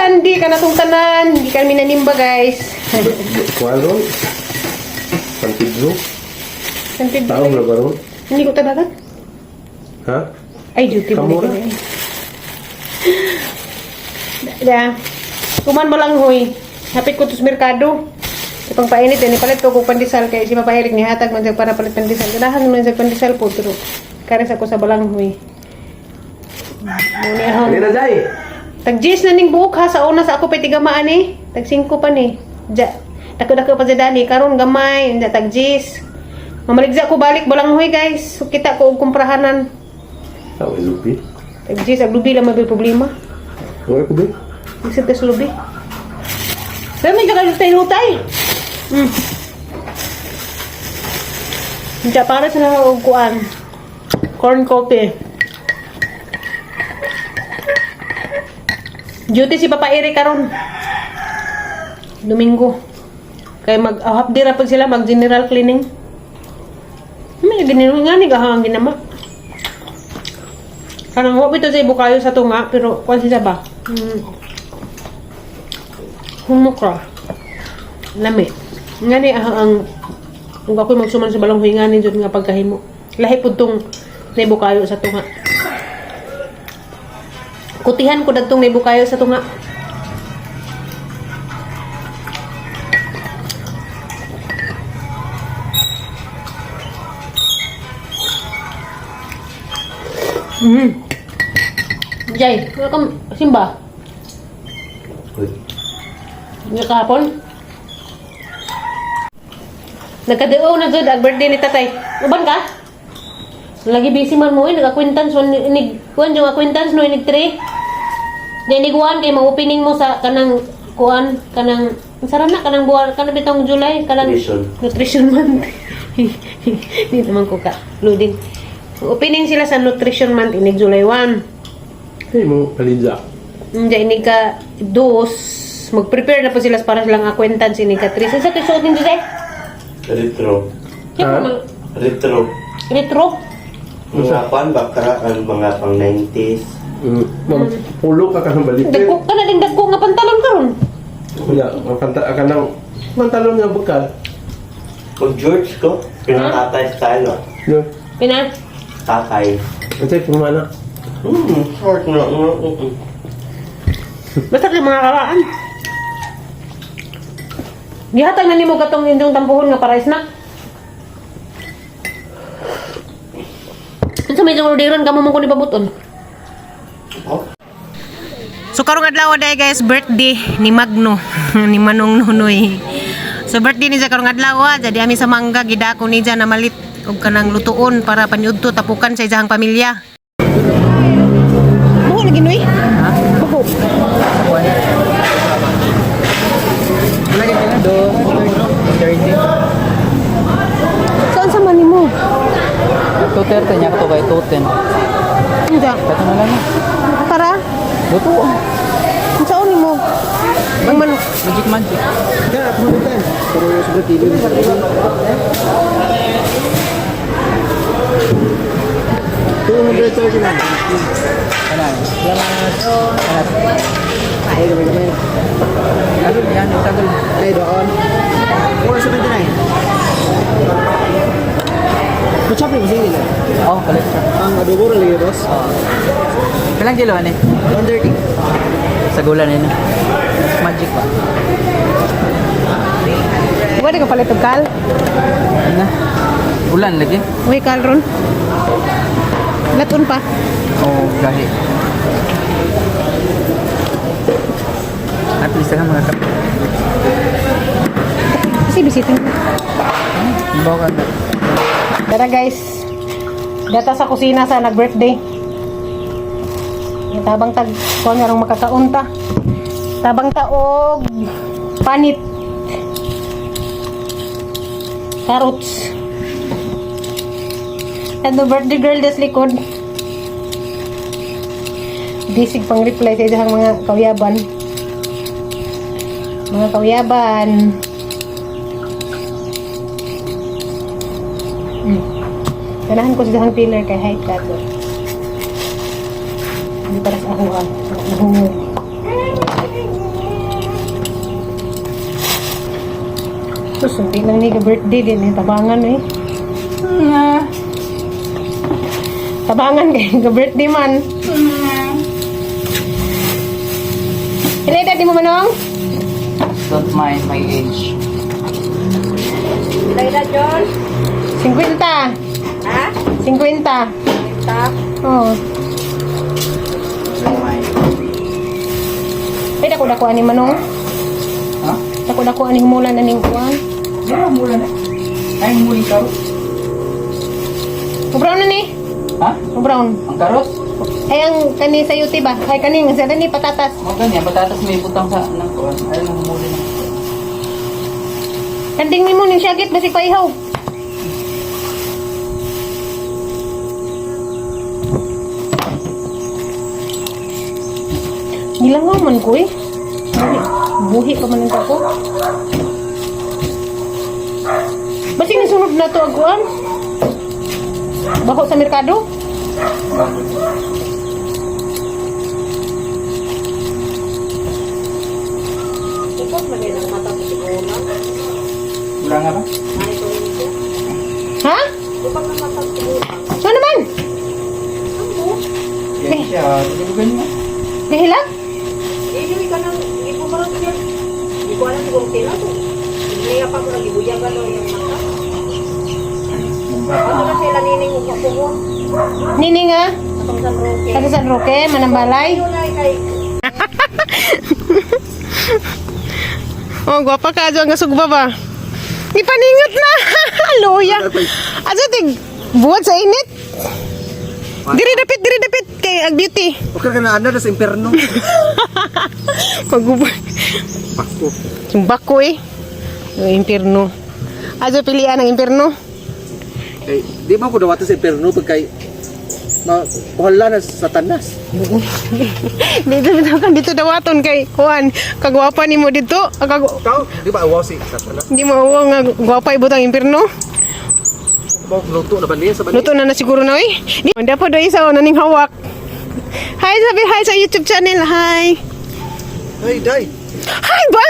Sunday ka na tong tanan. Hindi kami nanimba, guys. Kuwaron? Pantidro? Santid Tao na ba ron? Hindi ko tabagan. Ha? Ay, duty mo Kamura? na. Da. Kuman mo lang, hoy. Hapit ko to sa merkado. Ipang painit, ni palit ko kung pandesal kay si Papa Eric ni hatag man siya para palit pandesal. Ganahan man sa pandesal po, pero kares ako sa balanghoy. Muna Hindi na, Jai! Tag-10 na ning buok ha sa una sa ako pay tigamaan ni. Tag 5 pa ni. Dako-dako pa sa dani karon gamay, nya tag-10. Mamaligza ko balik balanghoy, guys. So, kita ko og kumprahanan. Tao, lupi. Tag-10 ag lubi lang may problema. Huwag ko ba? Isip ka sa lubi. Pero may kakalitay-lutay. Diya para sa nakauguan. Corn coffee. Duty si Papa Eric karon. Domingo. Kaya half day ra pag sila mag general cleaning. May ginino nga ni gahang ginama. Kanang wa bitaw sa ibukayo sa tunga pero kwan siya ba? Humukra. Lami. Nga ni ang kung ako'y magsuman sa balanghoy nga ni jud nga pagkahimo. Lahi pud tong naibukayo sa tunga. Kutihan ko dagtong naibukayo sa tunga. Jay, welcome simba. Uy. Nga kahapon. Nagkadeo na jud ag birthday ni tatay. Uban ka? Lagi busy man mo nag-acquaintance inig kuan yung acquaintance no inig 3. Di inig 1 kay ma-opening mo sa kanang kuan kanang sara na kanang buwan kanang bitong July kanang nutrition month. Di naman ko ka loading. Opening sila sa nutrition month inig July 1. Hey, mo palidza. Hindi inig ka 2 mag-prepare na po sila para silang acquaintance inig ka 3. Sa to suotin jud Retro. Retro. Retro? Mga pan bakra ang mga pang 90s. Pulo ka kang balik. Dagko ka na din dagko nga pantalon karon. Wala, ang kanang pantalon nga bukal. Pag George ko, pinatatay style ah. No. Pina? Tatay. Kasi pumana. Short na. Basta kay mga karaan. Gihatag na nimo katong inyong tampuhon nga para snack. Unsa may orderon kamo mo ko ni pabuton? Oh. So karong adlaw day guys, birthday ni Magno ni Manong Nunoy. So birthday ni sa karong adlaw, jadi ami sa mangga gidako ni na malit og kanang lutuon para paniudto tapukan sa isang pamilya. Buho lagi noy? Ha? Buho. Lagi na do 30. Saan sa mani mo? 230 niya ko kay 210. Hindi. Kato na lang. Para? Luto. Saan ni mo? Ang manok. Magic. Kaya ako mo din. Pero sobrang tilo. 230 lang. Kanan. Kanan. Ay, gamay. Ano yan? Tagal. Ay, doon. 479. Kuchapin mo sige nila. Oh, kalit siya. Ang adobo rin lagi, boss. Kailang kilo ano 130. Sa gulan yun. Magic ba? Pwede ka palit og kal? Ano na? Ulan lagi? Uy, kal ron. Laton pa. Oh, gahi. At least ka mga kapit. Kasi bisitin. Bawa ka na. Tara guys. Data sa kusina sa nag-birthday. Tabang tag kung anong makakaunta. Tabang taog panit. Carrots. And the birthday girl des likod. Disig pang reply sa isang mga kawiyaban. Mga kawiyaban. Kanahan ko sa pillar kay height kato. Hindi para sa ako nahungog. Sus, hindi lang ni birthday din eh. Tabangan eh. Tabangan kay birthday man. Ilan edad di mo manong? Don't mind my age. Ilang edad yun? 50. Ha? 50. Tap. Oh. Don't mind. Ay, dako-dako ani manong. Ha? Dako-dako ani humulan aning kuan. Di ba mula na? Ay, muli ka. Brown na ni. Ha? Brown. Ang karos? Ay, ang kani sa yuti ba? Ay, kani. Sa ni patatas. Mga ganyan, patatas may butang sa ng kuwan. Ayaw nang muli na. Kanding mo ning syagit basig paihaw. Gilangaw man ko eh. Buhi pa man ang ako. Basig nasunod na to aguan. Baho sa merkado. Ikot man din ang mata ko siguro na. Wala nga ba? Ay, ko rin ito. Ha? Ikot ang mata ko siguro. Ano naman? Yan siya. Hindi ko ganyan. Kahilak? Hindi ka nang, hindi ko marang siya. Hindi ko alam kung tila to. Hindi pa ko nang ibuyagan daw yung mata. Ano na sila nining mo po? Nining ah. Atong San Roque. Sa San Roque, Manambalay. Yun ay kay Oh, gwapa ka ajo nga sugba ba? Ipaningot na. Luya. Ajo tig buhat sa init. Diri dapit kay ag beauty. Okay ka na ana sa imperno. Pagubo. Pako. Bako eh. Yung impierno. Ajo pilian ang impierno. Eh, di ba ko dawata sa imperno pagkay wala na sa tanas. Dito dawaton kay Juan. Kagwapa nimo dito. Ikaw, di ba awaw si sa tanas? Hindi mo awa nga gwapa ibutang impierno. Ba luto na ba niya sa Luto na siguro na eh. Di manda po do isa o naning hawak. Hi, sabi hi sa YouTube channel. Hi. Ay, day. Hi ba?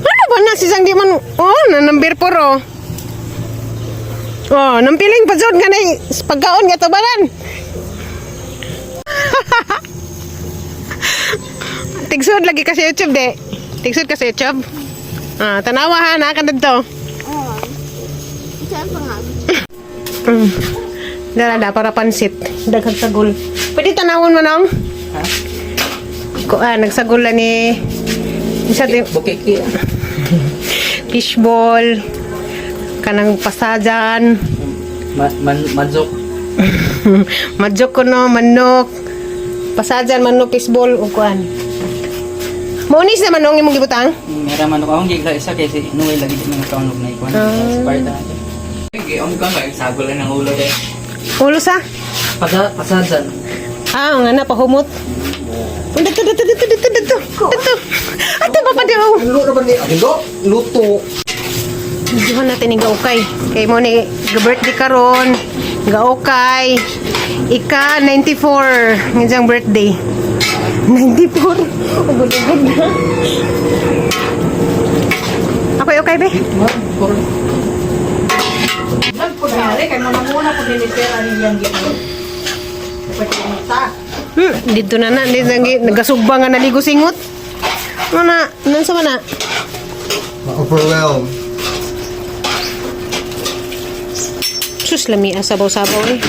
Ano ba na si Sang di man? Oh, na number 4 oh. Oh, nampiling pa jud nga na pagkaon nga tabanan. Tigsod lagi ka sa YouTube de. Tigsod ka sa YouTube. Ah, tanawa ha na ka dito. Dala para pansit. Daghang sagol. Pwede tanawon mo nang? Ha? Nagsagol na ni isa di Bukiki. fishball kanang pasajan. Manzok. Madjok ko no, manok. Pasajan, manok, fishball, o kuan. Maunis naman nung imong gibutang? Meron man ako. Ang gigla isa kasi inuwi lagi din mga kaunog na ikuan. Expired na ito. Ang ka nga, sagol na ng ulo eh. Ulo sa? Pasadyan. Ah, nga na, pahumot. Dito. Ato ba pa daw? Luto na ba niya? Luto. Diyan natin ni gaukay. Kay mo ni birthday karon, gaukay. Ika 94 ngayong birthday. 94. Ugod-ugod na. Ako okay be? Kaya kay muna po dinitira niyang gito. Pwede mo ta. Dito na dito nagasugba nga naligo singot. Mana, nan sa mana? Ma-overwhelm. Sus lami sabaw-sabaw eh.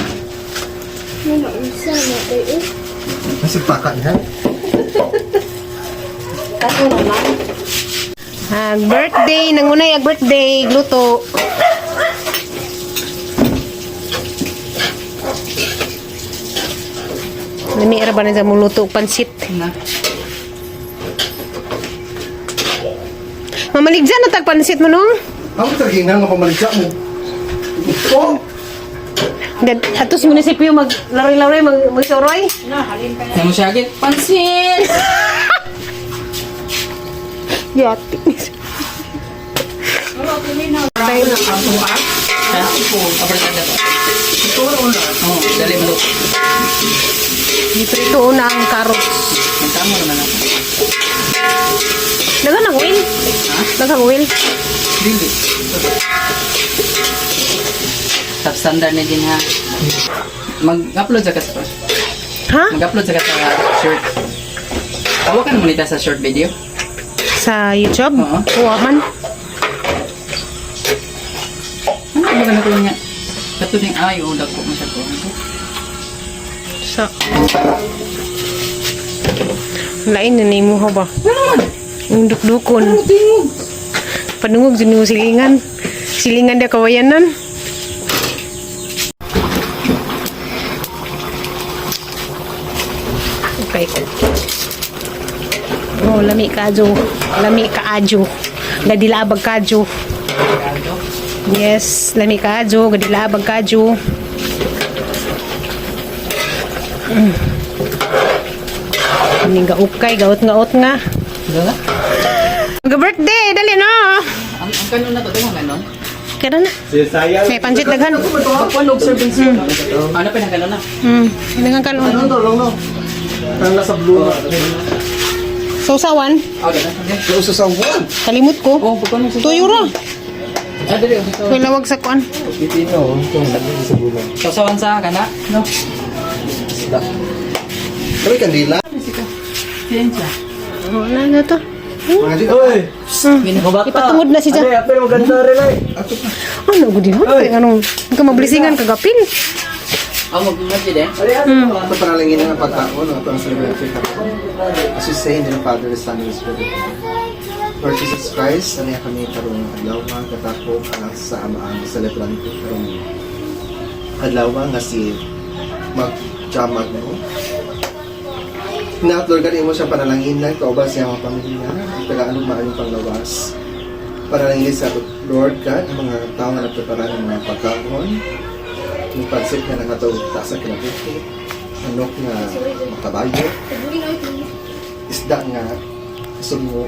Masig paka niya. Kaso naman. Birthday, nangunay ag birthday, gluto. Lami ara ba na sa muluto pansit. Na. Mamaligjan na tag pansit mo no? Ako talagang nga pamaligsa mo. Oh! Dad, atos munisipyo mag-lari-lari, mag-soroy. Ano mo siya agit? Pansin! Yati. Tayo na. Ha? Abarkada ba? Oo, dali mo. Dito ito una ang carrots. Ang tama naman ako. Daghang oil. Dili. Substandard na din ha. Mag-upload sa ka Ha? Mag-upload sa short. Tawakan mo nita sa short video. Sa YouTube? Oo. Oo man. Ano ba ganito niya? Katuling ay udak ko mo siya ko. Sa... Lain na mo ha ba? Yung dukdukon. Panungog dyan yung silingan. Silingan na kawayanan. Okay. Oh, lami kajo. Lami kaajo. Gadilabag kajo. Yes, lami kajo. Gadilabag kajo. Ini ga ukay, gaot nga. Dala? Mag-birthday, dali no. Ang kanon na to, di mo ganon? Kaya na. May pansit daghan. Pagpalog serving sa ano pa na kanon na? Dengan kan. Ano to, lang no? Ang nasa blue na. Sausawan. Okay. Yung sa sawan. Kalimut ko. Oh, pagpalog sa Tuyo ra. Ah, dali. May lawag sa kuan. Pipino, ito sa bulan. Sasawan sa kana? No. Kami kandila. Siyensya. Oh, na to. Mga dito. Oy! Ipatungod na si Jan. Pero maganda rin ay. Ano gudi no? Ano? Ka mablisingan kagapil. Ang mag-match din. Ito panalangin na ng pagkaon. Ito ang celebratory kapon. As you say, in the Father, the Son, and the Spirit. Lord Jesus Christ, ano kami karong adlaw nga katako sa amaang celebrante karong adlaw nga si mag-jamag mo. Na Lord, ganun mo siya panalangin lang, kauban siya mga pamilya, ang taga-anong maayong panglawas. Panalangin sa Lord God, ang mga tao na nagprepara ng mga pagkaon, yung pansip na nangatawagta sa kinabuhi, manok nga makabayo, isda nga gusto mo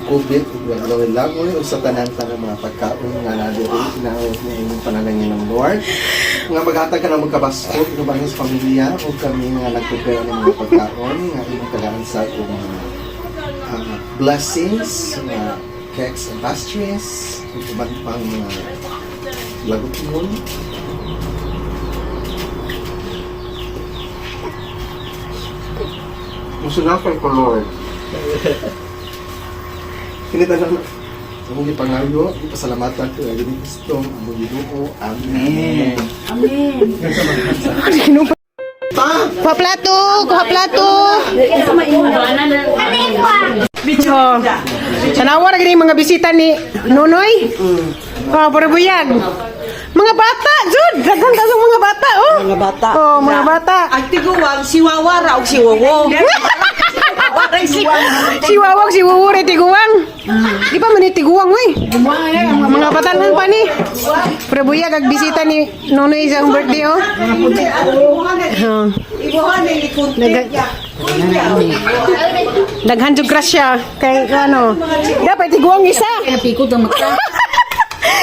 kubit, gawin langoy, o sa tanan-tanan mga pagkaon nga nadiri, na yung panalangin ng Lord. Nga maghatag ka na magkabaskot, inubahin sa pamilya, o kami nga nagprepare ng mga pagkaon, nga inyong tagaan sa mga blessings, mga cakes and pastries, o iban pang mga lagot mo. Musunafay ko, Lord. Kinita na among gipangayo, pasalamatan ko ang Ginoong Kristo, among Ginoo. Amen. Kuha plato, kuha plato. Oh. Tanawa na gini mga bisita ni Nonoy. Oh, parabuyag. Mga bata, Jud. Daghang kasong mga bata, oh. Mga bata. Oh, mga bata. Ang tiguwang, si Wawara o si Wowo. Si Wawag, si Wuwure, tiguwang. Di pa man tiguwang, wey. Mga batanan pa ni. Parabuyag, agbisita ni Nonoy sa birthday, oh. Oh. Ibuhan na ikuntit niya. Daghan jud grasya kay ano. Dapat tiguang isa. Napikot ang mata.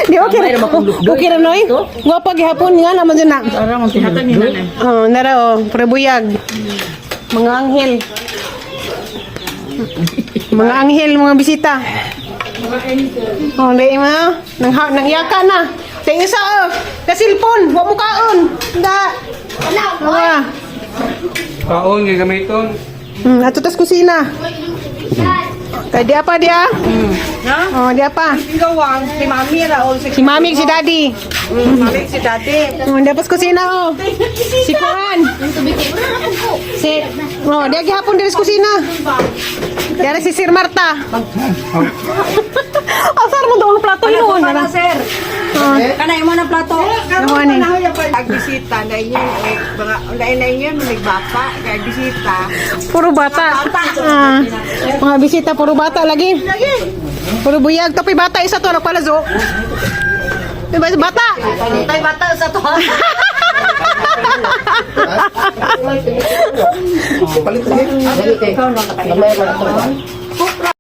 Di okay. Okay ra noy. Wa pa gihapon nga naman dyan na. Para mong tinatan ni nanay. Oh, nara oh, prebuyag. Mga anghel. Mga anghel, mga bisita. Oh, dai ma. Nang yaka na. Tay isa oh. Ka cellphone, wa mo kaon. Da. Ala. Kaon, gagamiton. Ato tas kusina. Kay di apa dia? Oh, di apa? Tiguwang, si Mami ra o si Si Mami, si Daddy. Mami, si Dati. Oh, dapat kusina oh. Si Kuan. Si oh, dia gihapon diri sa kusina. Dari si Sir Marta. Asar mo daw ang plato yun. Para, sir. Kanay mo na plato. Ano ni? Nagbisita na inyo. Mga inyo, nagbata. Kaya bisita. Puro bata. Ah, mga bisita puro bata lagi. Puro buyag tapi bata isa to nagpalazo. Diba bata? Tay bata sa to. Palit lagi. Ikaw na